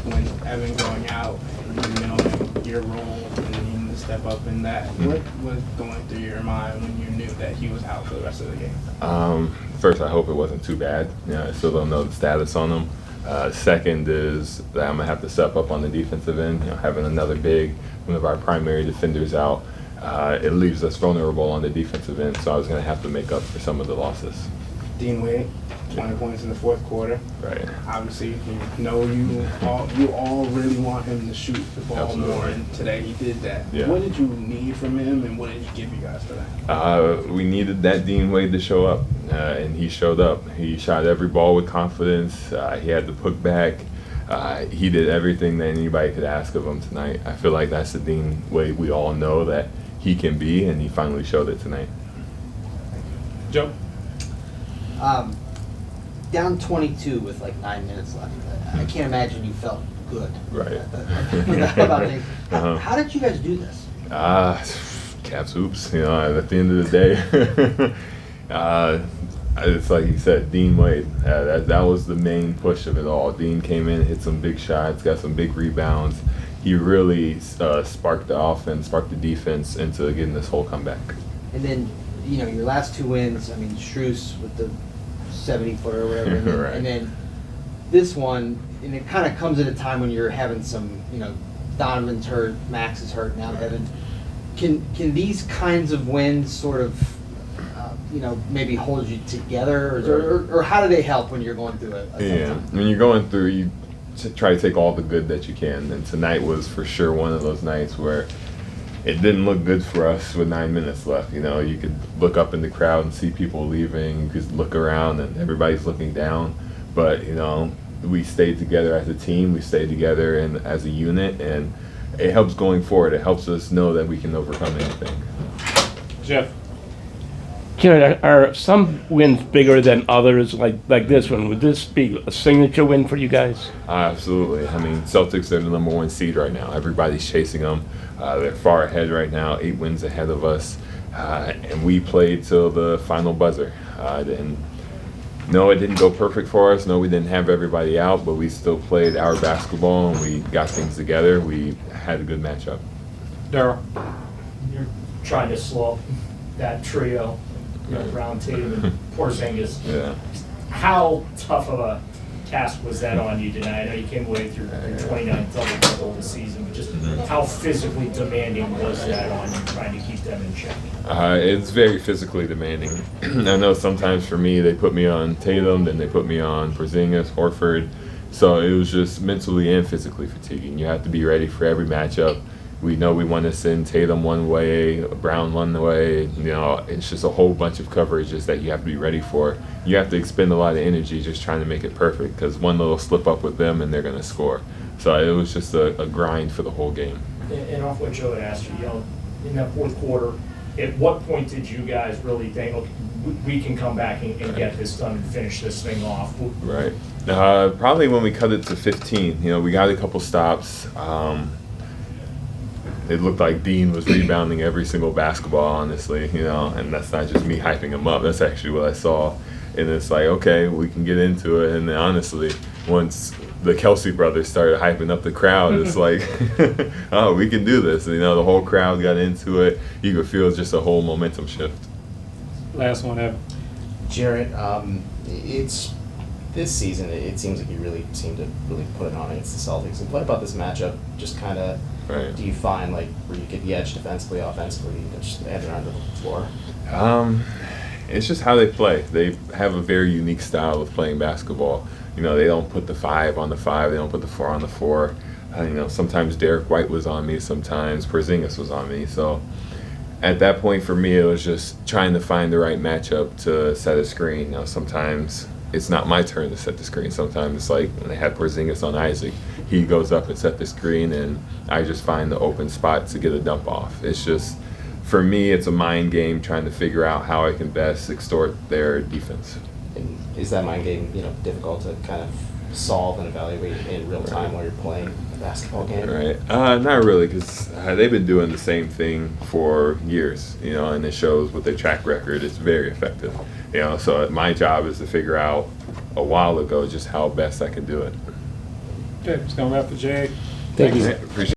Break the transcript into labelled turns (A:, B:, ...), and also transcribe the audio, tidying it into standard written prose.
A: when Evan going out and you know your role and needing to step up in that, what was going through your mind when you knew that he was out for the rest of the game?
B: First, I hope it wasn't too bad. I still don't know the status on him. Second is that I'm gonna have to step up on the defensive end. Having another big, one of our primary defenders out, it leaves us vulnerable on the defensive end. So I was gonna have to make up for some of the losses.
A: Dean Wade, 20 points in the fourth quarter.
B: Right.
A: Obviously, you all really want him to shoot the ball
B: Absolutely.
A: more, and today he did that.
B: Yeah.
A: What did you need from him, and what did he give you guys for that?
B: We needed that Dean Wade to show up, and he showed up. He shot every ball with confidence. He had the put back. He did everything that anybody could ask of him tonight. I feel like that's the Dean Wade we all know that he can be, and he finally showed it tonight.
A: Joe?
C: Down 22 with like 9 minutes left. I can't imagine you felt good.
B: Right.
C: About things. How did you guys do this?
B: Caps hoops. At the end of the day, it's like you said, Dean Wade. That was the main push of it all. Dean came in, hit some big shots, got some big rebounds. He really sparked the offense, sparked the defense into getting this whole comeback.
C: And then, your last 2 wins, Strus with the 70-footer or whatever, and then,
B: Right.
C: and then this one, and it kind of comes at a time when you're having some, Donovan's hurt, Max is hurt, now Evan. Can these kinds of wins sort of, maybe hold you together, or how do they help when you're going through a tough time?
B: When you're going through, you try to take all the good that you can, and tonight was for sure one of those nights where it didn't look good for us with 9 minutes left. You could look up in the crowd and see people leaving. You could look around and everybody's looking down. But, we stayed together as a team. We stayed together and as a unit, and it helps going forward. It helps us know that we can overcome anything.
A: Jeff?
D: Are some wins bigger than others, like this one? Would this be a signature win for you guys?
B: Absolutely. Celtics are the number 1 seed right now. Everybody's chasing them. They're far ahead right now, 8 wins ahead of us. And we played till the final buzzer. No, it didn't go perfect for us. No, we didn't have everybody out, but we still played our basketball and we got things together. We had a good matchup.
A: Daryl?
E: You're trying to slow up that trio, Brown, Tatum, and Porzingis.
B: Yeah.
E: How tough of a task was that on you tonight? I know you came away through your 29th double-double of the season, but just how physically demanding was that on you, trying to keep them in check?
B: It's very physically demanding. I know sometimes for me, they put me on Tatum, then they put me on Porzingis, Horford. So it was just mentally and physically fatiguing. You have to be ready for every matchup. We know we want to send Tatum one way, Brown one way. It's just a whole bunch of coverages that you have to be ready for. You have to expend a lot of energy just trying to make it perfect because one little slip up with them and they're going to score. So it was just a grind for the whole game.
E: And off what Joe had asked you, in that fourth quarter, at what point did you guys really think, okay, we can come back and get this done and finish this thing off?
B: Right. Probably when we cut it to 15. We got a couple stops. It looked like Dean was rebounding every single basketball, honestly, and that's not just me hyping him up. That's actually what I saw. And it's like, okay, we can get into it. And then honestly, once the Kelsey brothers started hyping up the crowd, it's like, oh, we can do this. And, the whole crowd got into it. You could feel just a whole momentum shift.
A: Last one, Evan.
F: Jarrett, it's this season. It seems like you really seem to really put it on against the Celtics. And what about this matchup? Just kind of,
B: Right.
F: do you find where you get the edge defensively, offensively, just heading around the floor?
B: It's just how they play. They have a very unique style of playing basketball. They don't put the 5 on the 5. They don't put the 4 on the 4. Sometimes Derek White was on me. Sometimes Porzingis was on me. So at that point for me, it was just trying to find the right matchup to set a screen. Sometimes it's not my turn to set the screen. Sometimes it's like when they had Porzingis on Isaac, he goes up and set the screen, and I just find the open spot to get a dump off. It's just, for me, it's a mind game trying to figure out how I can best extort their defense.
F: And is that mind game, difficult to kind of solve and evaluate in real time while you're playing a basketball game?
B: Right. Not really, because they've been doing the same thing for years, and it shows with their track record. It's very effective. So my job is to figure out a while ago just how best I can do it.
G: Okay, it's gonna wrap the J.
D: Thank you.
B: Appreciate